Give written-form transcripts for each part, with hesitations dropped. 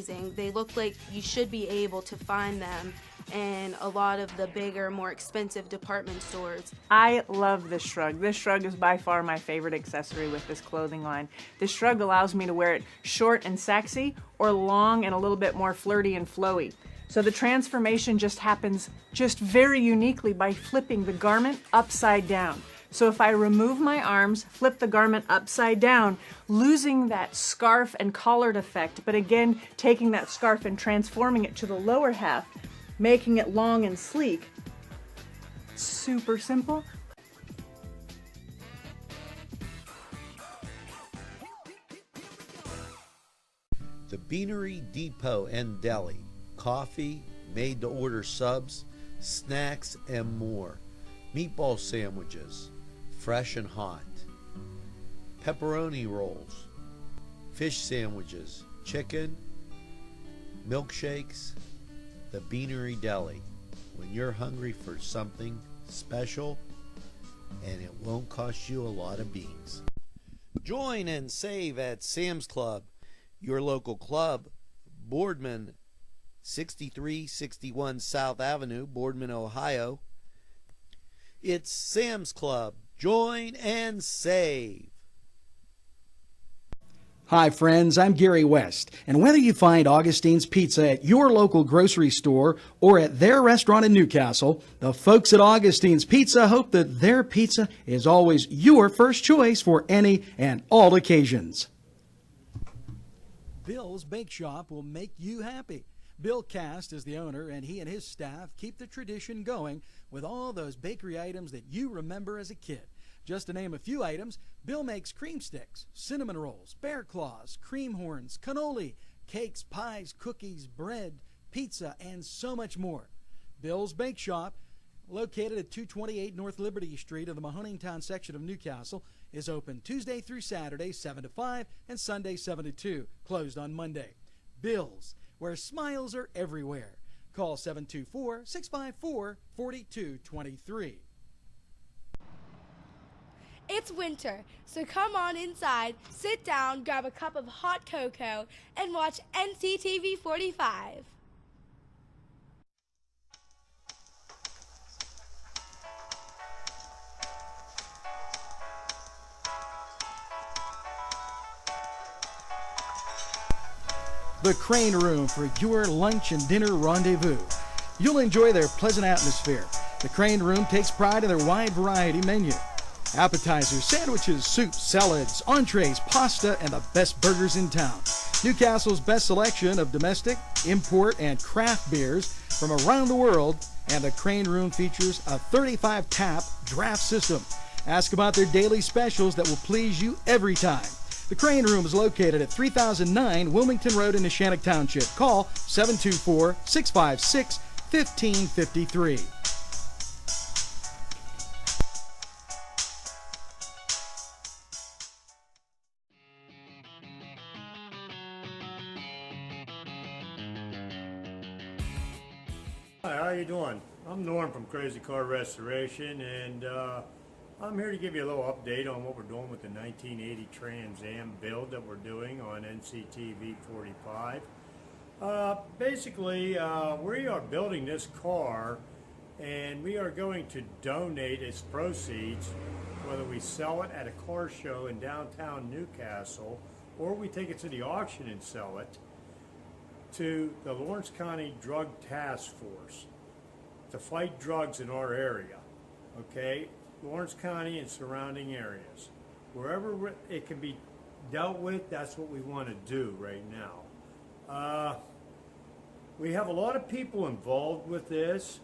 amazing. They look like you should be able to find them in a lot of the bigger, more expensive department stores. I love this shrug. This shrug is by far my favorite accessory with this clothing line. This shrug allows me to wear it short and sexy or long and a little bit more flirty and flowy. So the transformation just happens just very uniquely by flipping the garment upside down. So if I remove my arms, flip the garment upside down, losing that scarf and collared effect, but again, taking that scarf and transforming it to the lower half, making it long and sleek. Super simple. The Beanery Depot and Deli. Coffee, made-to-order subs, snacks, and more. Meatball sandwiches, fresh and hot. Pepperoni rolls, fish sandwiches, chicken, milkshakes. The Beanery Deli. When you're hungry for something special, and it won't cost you a lot of beans. Join and save at Sam's Club, your local club, Boardman, 6361 South Avenue, Boardman, Ohio. It's Sam's Club. Join and save. Hi friends, I'm Gary West, and whether you find Augustine's Pizza at your local grocery store or at their restaurant in Newcastle, the folks at Augustine's Pizza hope that their pizza is always your first choice for any and all occasions. Bill's Bake Shop will make you happy. Bill Cast is the owner, and he and his staff keep the tradition going with all those bakery items that you remember as a kid. Just to name a few items, Bill makes cream sticks, cinnamon rolls, bear claws, cream horns, cannoli, cakes, pies, cookies, bread, pizza, and so much more. Bill's Bake Shop, located at 228 North Liberty Street in the Mahoningtown section of Newcastle, is open Tuesday through Saturday, 7 to 5, and Sunday, 7 to 2, closed on Monday. Bill's, where smiles are everywhere. Call 724-654-4223. It's winter, so come on inside, sit down, grab a cup of hot cocoa, and watch NCTV45. The Crane Room for your lunch and dinner rendezvous. You'll enjoy their pleasant atmosphere. The Crane Room takes pride in their wide variety menu. Appetizers, sandwiches, soups, salads, entrees, pasta, and the best burgers in town. Newcastle's best selection of domestic, import, and craft beers from around the world, and the Crane Room features a 35-tap draft system. Ask about their daily specials that will please you every time. The Crane Room is located at 3009 Wilmington Road in Neshannock Township. Call 724-656-1553. Hi, how you doing? I'm Norm from Krazy Car Restoration, and I'm here to give you a little update on what we're doing with the 1980 Trans Am build that we're doing on NCTV45. Basically, we are building this car, and we are going to donate its proceeds, whether we sell it at a car show in downtown Newcastle or we take it to the auction and sell it, to the Lawrence County Drug Task Force to fight drugs in our area. Okay? Lawrence County and surrounding areas. Wherever it can be dealt with, that's what we want to do right now. We have a lot of people involved with this.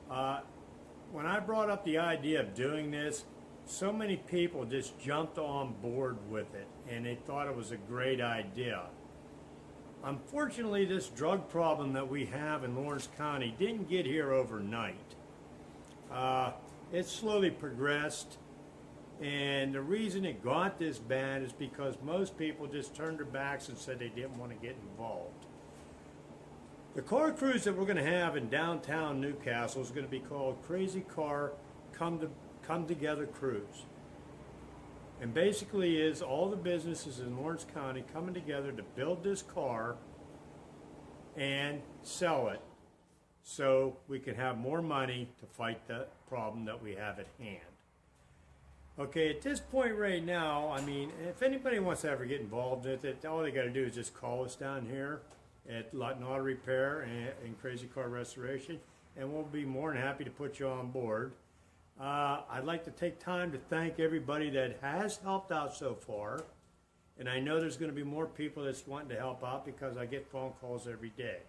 When I brought up the idea of doing this, so many people just jumped on board with it, and they thought it was a great idea. Unfortunately, this drug problem that we have in Lawrence County didn't get here overnight. It slowly progressed, and the reason it got this bad is because most people just turned their backs and said they didn't want to get involved. The car cruise that we're going to have in downtown Newcastle is going to be called Krazy Car Come Together Cruise. And basically is all the businesses in Lawrence County coming together to build this car and sell it so we can have more money to fight the problem that we have at hand. Okay, at this point right now, I mean, if anybody wants to ever get involved with it, all they got to do is just call us down here at Lutton Auto Repair and Krazy Car Restoration, and we'll be more than happy to put you on board. I'd like to take time to thank everybody that has helped out so far, and I know there's going to be more people that's wanting to help out because I get phone calls every day.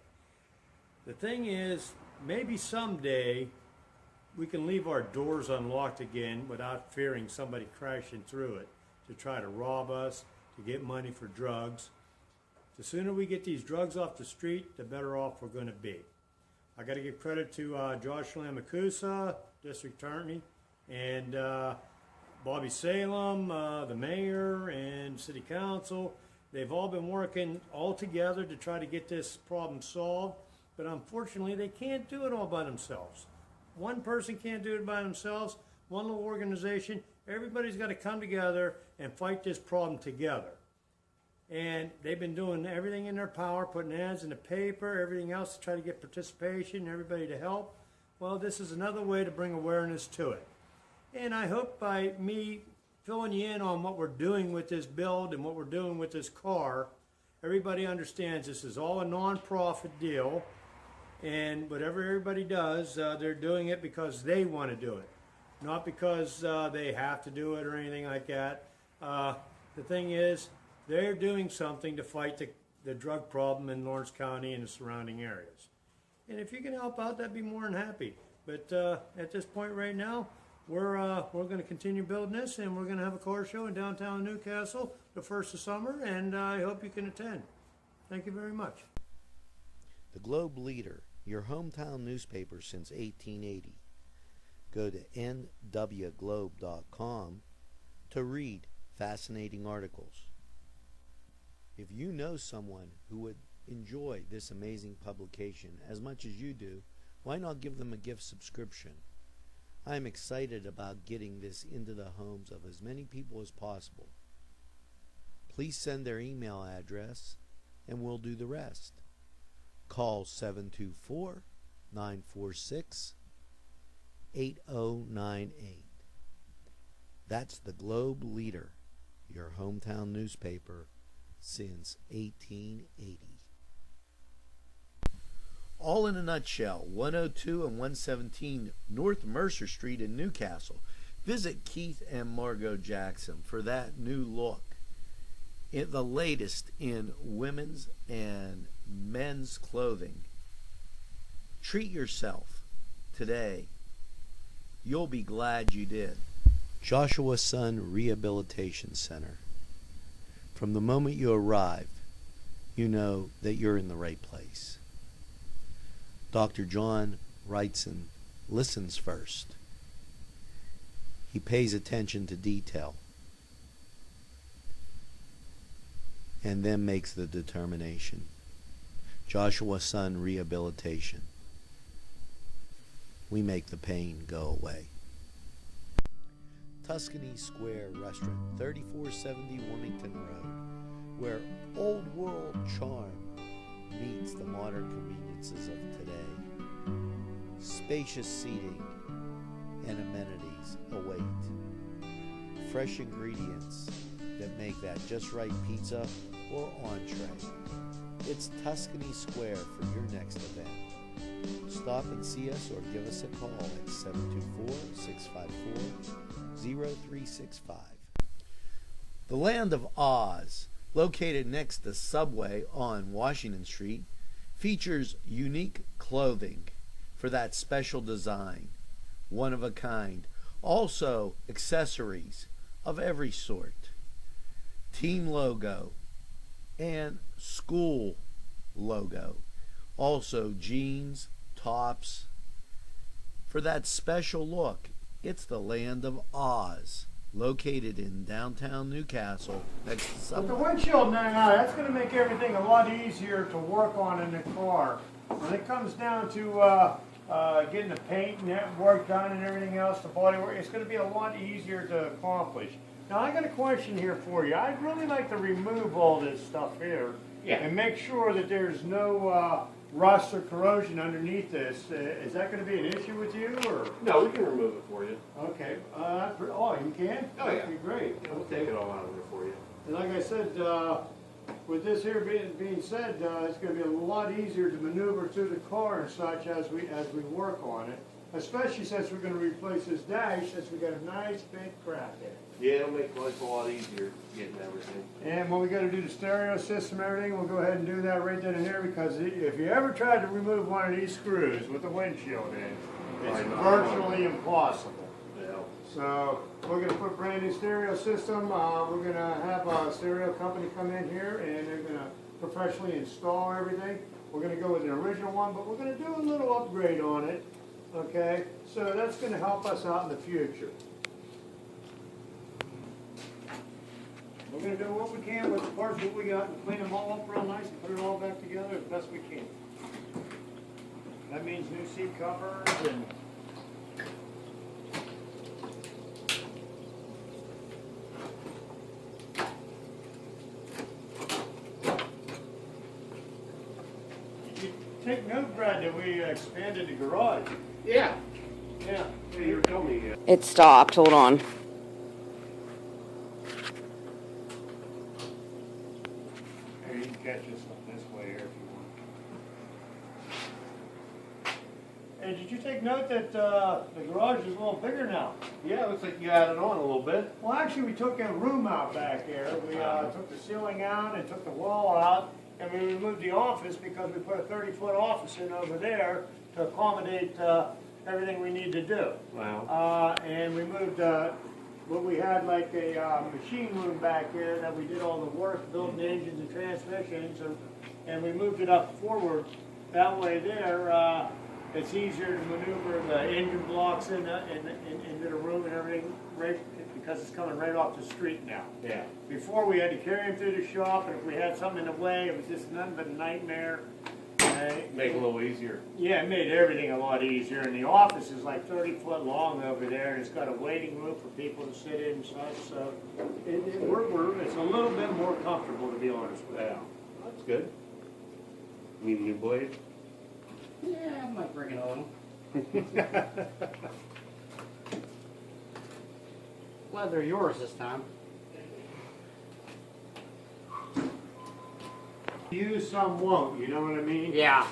The thing is, maybe someday we can leave our doors unlocked again without fearing somebody crashing through it to try to rob us, to get money for drugs. The sooner we get these drugs off the street, the better off we're going to be. I got to give credit to Josh Lamacusa, District Attorney, and Bobby Salem, the Mayor, and City Council. They've all been working all together to try to get this problem solved, but unfortunately they can't do it all by themselves. One person can't do it by themselves, one little organization. Everybody's got to come together and fight this problem together. And they've been doing everything in their power, putting ads in the paper, everything else to try to get participation, everybody to help. Well, this is another way to bring awareness to it. And I hope by me filling you in on what we're doing with this build and what we're doing with this car, everybody understands this is all a non-profit deal. And whatever everybody does, they're doing it because they want to do it, not because they have to do it or anything like that. The thing is, they're doing something to fight the drug problem in Lawrence County and the surrounding areas. And if you can help out, that'd be more than happy. But at this point right now, we're going to continue building this, and we're going to have a car show in downtown Newcastle the first of summer, and I hope you can attend. Thank you very much. The Globe Leader, your hometown newspaper since 1880. Go to nwglobe.com to read fascinating articles. If you know someone who would enjoy this amazing publication as much as you do, why not give them a gift subscription? I'm excited about getting this into the homes of as many people as possible. Please send their email address and we'll do the rest. Call 724-946-8098. That's the Globe Leader, your hometown newspaper since 1880. All in a nutshell, 102 and 117 North Mercer Street in Newcastle. Visit Keith and Margot Jackson for that new look. The latest in women's and men's clothing. Treat yourself today. You'll be glad you did. Joshua Sun Rehabilitation Center. From the moment you arrive, you know that you're in the right place. Dr. John Wrightson listens first. He pays attention to detail and then makes the determination. Joshua Sun Rehabilitation. We make the pain go away. Tuscany Square Restaurant, 3470 Wilmington Road, where old world charm meets the modern conveniences of today. Spacious seating and amenities await. Fresh ingredients that make that just right pizza or entree. It's Tuscany Square for your next event. Stop and see us or give us a call at 724-654-0365. The Land of Oz, located next to Subway on Washington Street, features unique clothing for that special design, one of a kind. Also accessories of every sort. Team logo and school logo. Also jeans, tops. For that special look, it's the Land of Oz, located in downtown Newcastle next to With Subway. the windshield now, that's going to make everything a lot easier to work on in the car. When it comes down to getting the paint and that work done and everything else, the body work, it's going to be a lot easier to accomplish. Now, I got a question here for you. I'd really like to remove all this stuff here and make sure that there's no rust or corrosion underneath this. Is that going to be an issue with you, or? No, we can remove it for you. Okay. Oh, you can? Oh, yeah. That'd be great. We'll take it all out of there for you. And like I said, with this here being said, it's going to be a lot easier to maneuver through the car and such as we work on it. Especially since we're going to replace this dash, since we got a nice big crack in it. Yeah, it'll make life a lot easier getting everything. And when we got to do the stereo system and everything, we'll go ahead and do that right then and there, because if you ever tried to remove one of these screws with the windshield in, it's virtually impossible. Yeah. So we're going to put brand new stereo system. We're going to have a stereo company come in here and they're going to professionally install everything. We're going to go with an original one, but we're going to do a little upgrade on it. Okay, so that's going to help us out in the future. We're going to do what we can with the parts that we got and clean them all up real nice and put it all back together as best we can. That means new seat covers and take note, Brad, that we expanded the garage. Yeah. Yeah, you were telling me. It stopped. Hold on. Here, you can catch this one this way here if you want. Hey, did you take note that the garage is a little bigger now? Yeah, it looks like you added on a little bit. Well, actually, we took a room out back here. We took the ceiling out and took the wall out, and we removed the office because we put a 30-foot office in over there to accommodate everything we need to do. Wow. And we moved what we had like a machine room back here that we did all the work, building the engines and transmissions, and we moved it up forward. That way there, it's easier to maneuver the engine blocks into the room and everything, right, because it's coming right off the street now. Yeah. Before we had to carry them through the shop, and if we had something in the way, it was just nothing but a nightmare. Make it a little easier. Yeah, it made everything a lot easier, and the office is like 30 foot long over there, and it's got a waiting room for people to sit in and such, so it's a little bit more comfortable, to be honest with you. Yeah. That's good. Need a new blade? Yeah, I might bring it on. Glad they're yours this time. Use some won't, you know what I mean? Yeah.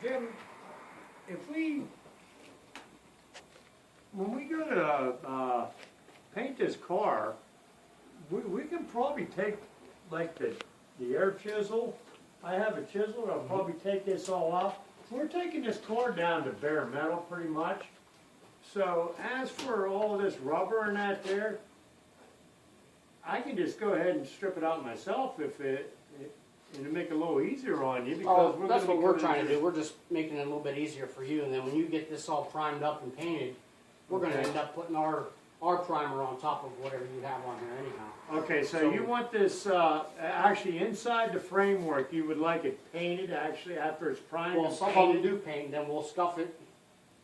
Jim, when we go to paint this car, we can probably take like the air chisel. I have a chisel, I'll probably take this all off. We're taking this car down to bare metal pretty much. So as for all this rubber and that there, I can just go ahead and strip it out myself if and make it a little easier on you, because That's what we're trying to do. We're just making it a little bit easier for you, and then when you get this all primed up and painted, we're going to end up putting our primer on top of whatever you have on here anyhow. Okay, so you want this actually inside the framework, you would like it painted actually after it's primed? Well, some of them do paint, then we'll scuff it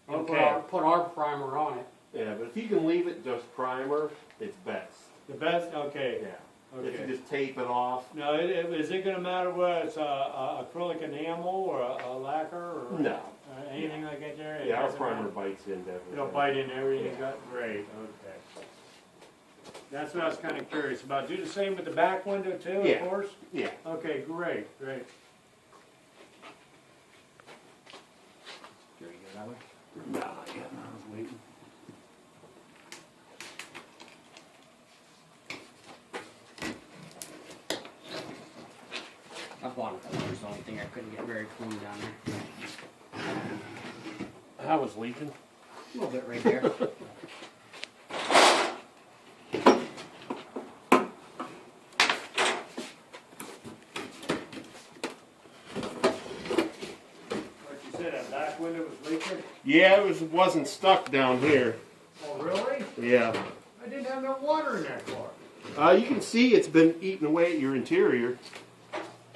and Okay. put our primer on it. Yeah, but if you can leave it just primer, it's best. The best, okay. Yeah. If Okay. you just tape it off. Now, is it going to matter whether it's acrylic enamel or a lacquer or No. anything like that there? It Yeah, our doesn't primer matter? bites into everything. It'll bite in everything you Yeah. got? Great, okay. That's what I was kind of curious about. Do the same with the back window too, Yeah. of course? Yeah. Okay, great, great. There you go, that way. Nah, yeah, I was waiting. I bought it. That was the only thing I couldn't get very clean down there. I was leaking. A little bit right there. say that back window was leaking? Yeah, it wasn't stuck down here. Oh, really? Yeah. I didn't have no water in that car. You can see it's been eating away at your interior.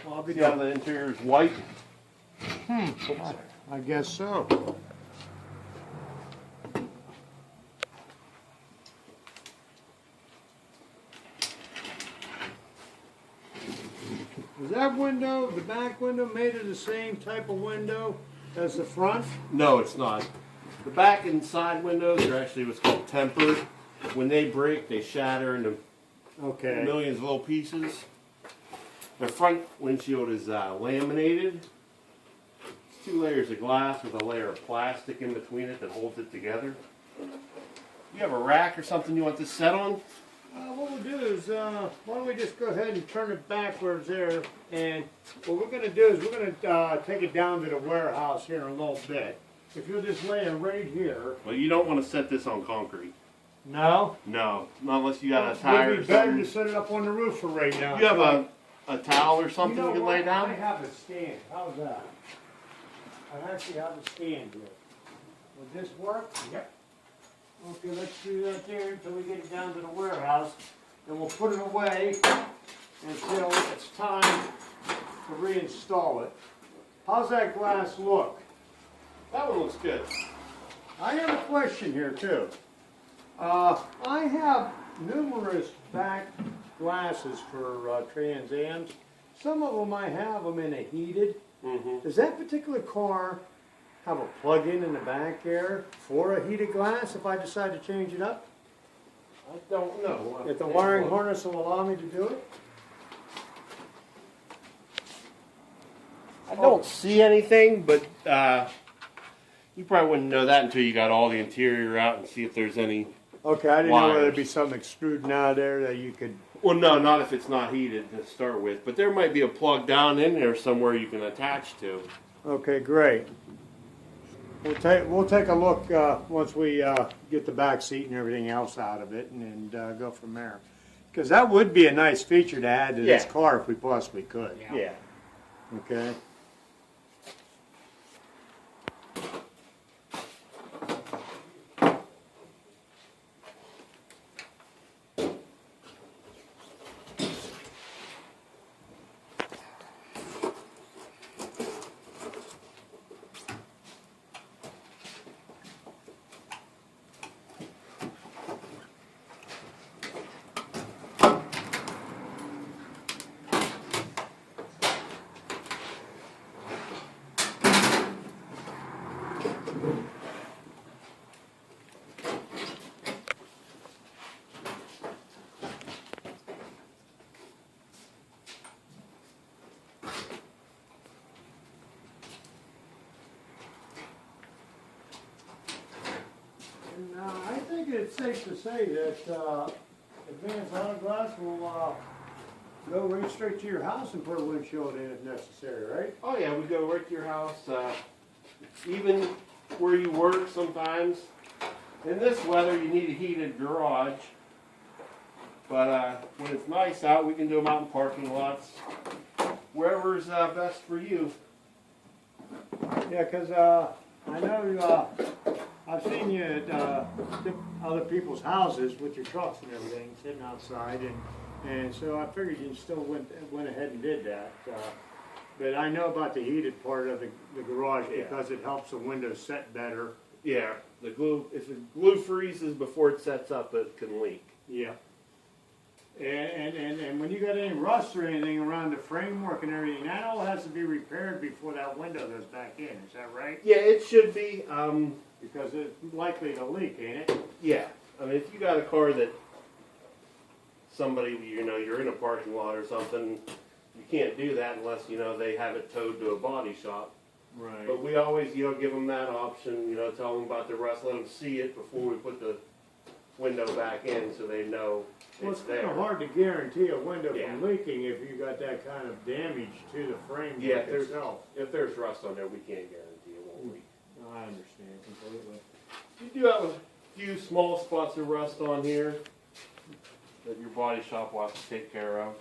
Well, I'll be See how the interior is white? I guess so. Was that window, the back window, made of the same type of window as the front? No, it's not. The back and side windows are actually what's called tempered. When they break, they shatter into Okay. millions of little pieces. The front windshield is laminated. It's 2 layers of glass with a layer of plastic in between it that holds it together. You have a rack or something you want this set on? What we'll do is, why don't we just go ahead and turn it backwards there, and what we're going to do is we're going to take it down to the warehouse here in a little bit. If you'll just lay it right here. Well, you don't want to set this on concrete. No? No, not unless you got a tire It'd or be better something. to set it up on the roof for right now. You have a towel or something You know you can what? lay down? I have a stand. How's that? I actually have a stand here. Would this work? Yep. Okay, let's do that there until we get it down to the warehouse. And we'll put it away until it's time to reinstall it. How's that glass look? That one looks good. I have a question here too. I have numerous back glasses for Trans Ams. Some of them I have them in a heated. Does that particular car have a plug-in in the back there for a heated glass if I decide to change it up? I don't know. If the wiring harness will allow me to do it? I don't see anything, but you probably wouldn't know that until you got all the interior out and see if there's any. Okay, I didn't know whether wires. there'd be something extruding out of there that you could. Well, no, not if it's not heated to start with, but there might be a plug down in there somewhere you can attach to. Okay, great. We'll take a look once we get the back seat and everything else out of it, and go from there. Because that would be a nice feature to add to this Yeah. car if we possibly could. Yeah. Okay. And I think it's safe to say that Advanced Auto Glass will go right straight to your house and put a windshield in if necessary, right? Oh yeah, we go right to your house. Even where you work sometimes. In this weather, you need a heated garage. But when it's nice out, we can do them out in parking lots. Wherever's best for you. Yeah, because I know I've seen you at other people's houses with your trucks and everything sitting outside, and so I figured you still went ahead and did that. But I know about the heated part of the garage because it helps the windows set better. Yeah, the glue. If the glue freezes before it sets up, it can leak. Yeah. And when you got any rust or anything around the framework and everything, that all has to be repaired before that window goes back in. Is that right? Yeah, it should be. Because it's likely to leak, ain't it? Yeah, I mean, if you got a car that somebody, you're in a parking lot or something, you can't do that unless, they have it towed to a body shop. Right. But we always, give them that option, tell them about the rust, let them see it before we put the window back in so they know Well, it's it's kind there. of hard to guarantee a window Yeah. from leaking if you got that kind of damage to the framework Yeah, itself. if there's rust on there, we can't guarantee it won't leak. No, I understand completely. You do have a few small spots of rust on here that your body shop will have to take care of.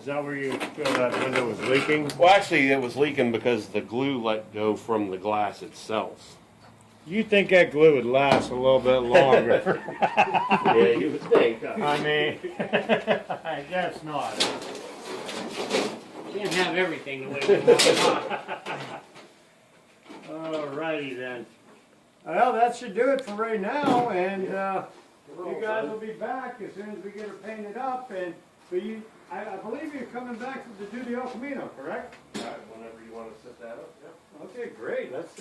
Is that where you feel that window was leaking? Well, actually, it was leaking because the glue let go from the glass itself. You think that glue would last a little bit longer? Yeah, you would think. I mean, I guess not. Can't have everything the way we want it. Alrighty then. Well, that should do it for right now, and you guys will be back as soon as we get her painted up. And but I believe you're coming back to do the El Camino, correct? All right, whenever you want to set that up. Yep. Okay, great. Let's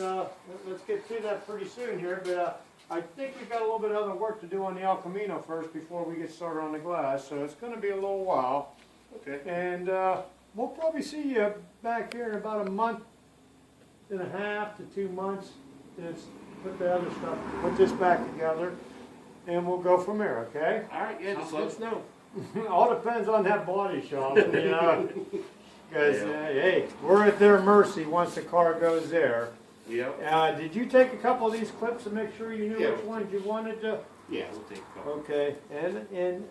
get to that pretty soon here. But I think we've got a little bit of other work to do on the El Camino first before we get started on the glass. So it's going to be a little while. Okay. And we'll probably see you back here in about a month and a half to 2 months. Just put the other stuff, put this back together, and we'll go from there. Okay? All right. Yeah, just let us know. All depends on that body shop, you know. Because hey, we're at their mercy once the car goes there. Yep. Did you take a couple of these clips to make sure you knew which ones you wanted to? Yeah, we'll take a couple. Okay, and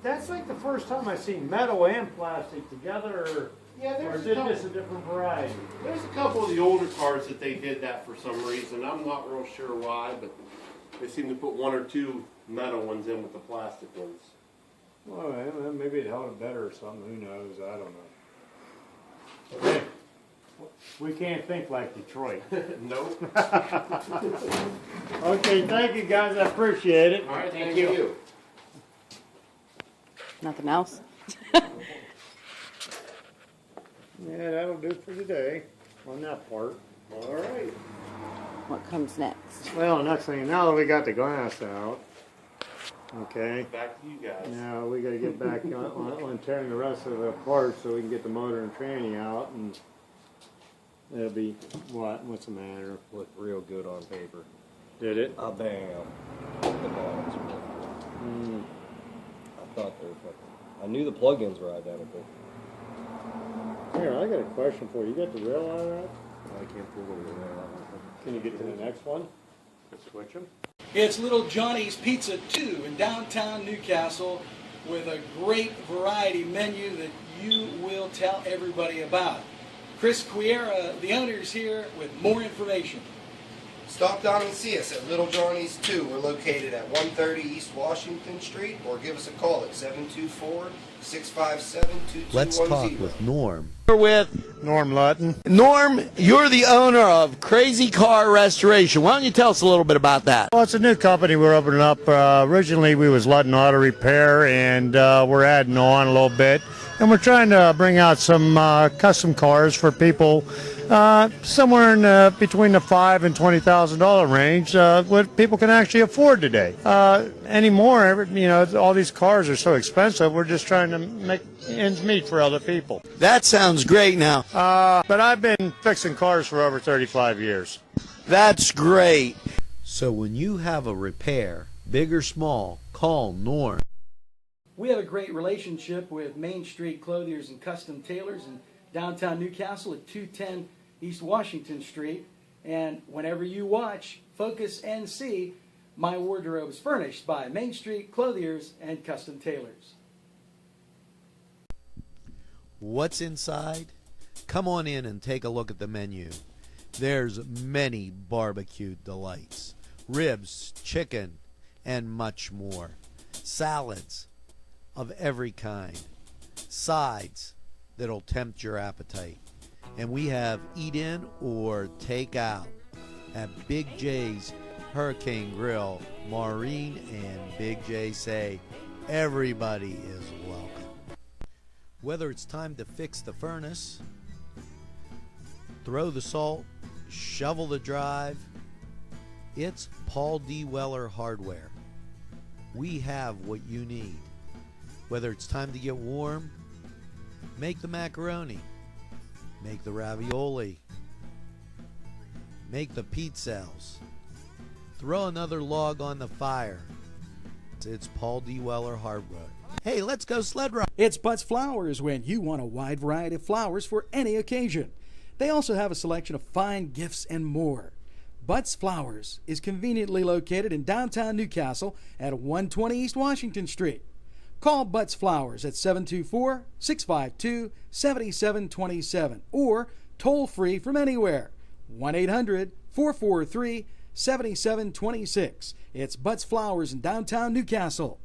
that's like the first time I've seen metal and plastic together. Yeah, Or there's is it just a different variety? There's a couple of the older cars that they did that for some reason. I'm not real sure why, but they seem to put 1 or 2 metal ones in with the plastic ones. Well, maybe it held it better or something. Who knows? I don't know. Okay. We can't think like Detroit. Nope. Okay, thank you guys. I appreciate it. All right, thank you. Nothing else? Yeah, that'll do for today on that part. All right. What comes next? Well, next thing, now that we got the glass out, okay, Back to you guys. now we got to get back on tearing the rest of it apart so we can get the motor and tranny out, and it'll be, what's the matter? Looked real good on paper. Did it? Bam. The bottoms were. I thought they were fucking. I knew the plugins were identical. Here, I got a question for you. You got the rail out of that? I can't pull the rail out. Can you get to the next one? Let's switch them. It's Little Johnny's Pizza 2 in downtown Newcastle with a great variety menu that you will tell everybody about. Chris Quiera, the owner, is here with more information. Stop down and see us at Little Johnny's 2. We're located at 130 East Washington Street, or give us a call at 724-657-2210. Let's talk with Norm. We're with Norm Lutton. Norm. You're the owner of Krazy Car Restoration. Why don't you tell us a little bit about that? Well, it's a new company we're opening up. Originally, we was Lutton Auto Repair, and we're adding on a little bit. And we're trying to bring out some custom cars for people somewhere in between the $5,000 and $20,000 range, what people can actually afford today. Anymore, you know, all these cars are so expensive. We're just trying to make ends meet for other people. That sounds great now. But I've been fixing cars for over 35 years. That's great. So when you have a repair, big or small, call Norm. We have a great relationship with Main Street Clothiers and Custom Tailors in downtown Newcastle at 210 East Washington Street. And whenever you watch Focus NC, my wardrobe is furnished by Main Street Clothiers and Custom Tailors. What's inside? Come on in and take a look at the menu. There's many barbecue delights. Ribs, chicken, and much more. Salads of every kind. Sides that'll tempt your appetite. And we have eat in or take out at Big J's Hurricane Grill. Maureen and Big J say everybody is welcome. Whether it's time to fix the furnace, throw the salt, shovel the drive, it's Paul D. Weller Hardware. We have what you need. Whether it's time to get warm, make the macaroni, make the ravioli, make the pizzelles, throw another log on the fire. It's Paul D. Weller Hardware. Hey, let's go sled ride. It's Butts Flowers when you want a wide variety of flowers for any occasion. They also have a selection of fine gifts and more. Butts Flowers is conveniently located in downtown Newcastle at 120 East Washington Street. Call Butts Flowers at 724-652-7727 or toll free from anywhere, 1-800-443-7726. It's Butts Flowers in downtown Newcastle.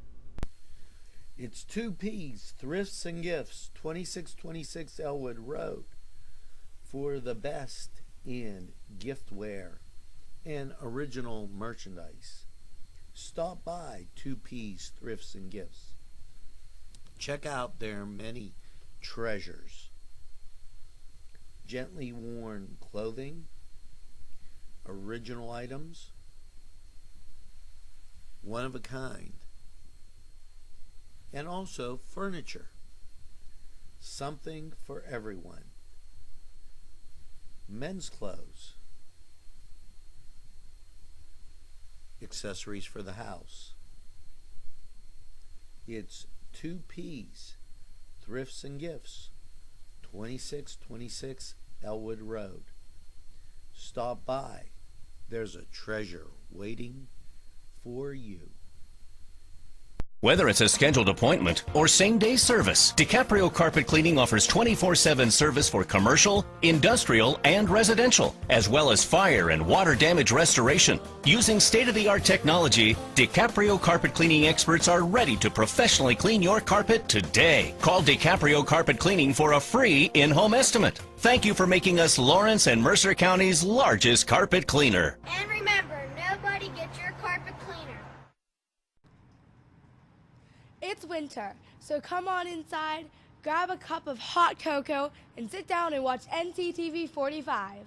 It's 2P's Thrifts and Gifts, 2626 Elwood Road, for the best in giftware and original merchandise. Stop by 2P's Thrifts and Gifts. Check out their many treasures. Gently worn clothing, original items, one of a kind, and also furniture. Something for everyone. Men's clothes, accessories for the house. It's 2P's Thrifts and Gifts, 2626 Elwood Road. Stop by. There's a treasure waiting for you. Whether it's a scheduled appointment or same-day service, DiCaprio Carpet Cleaning offers 24/7 service for commercial, industrial, and residential, as well as fire and water damage restoration. Using state-of-the-art technology, DiCaprio Carpet Cleaning experts are ready to professionally clean your carpet today. Call DiCaprio Carpet Cleaning for a free in-home estimate. Thank you for making us Lawrence and Mercer County's largest carpet cleaner. And remember, nobody gets your carpet cleaner. It's winter, so come on inside, grab a cup of hot cocoa, and sit down and watch NCTV45.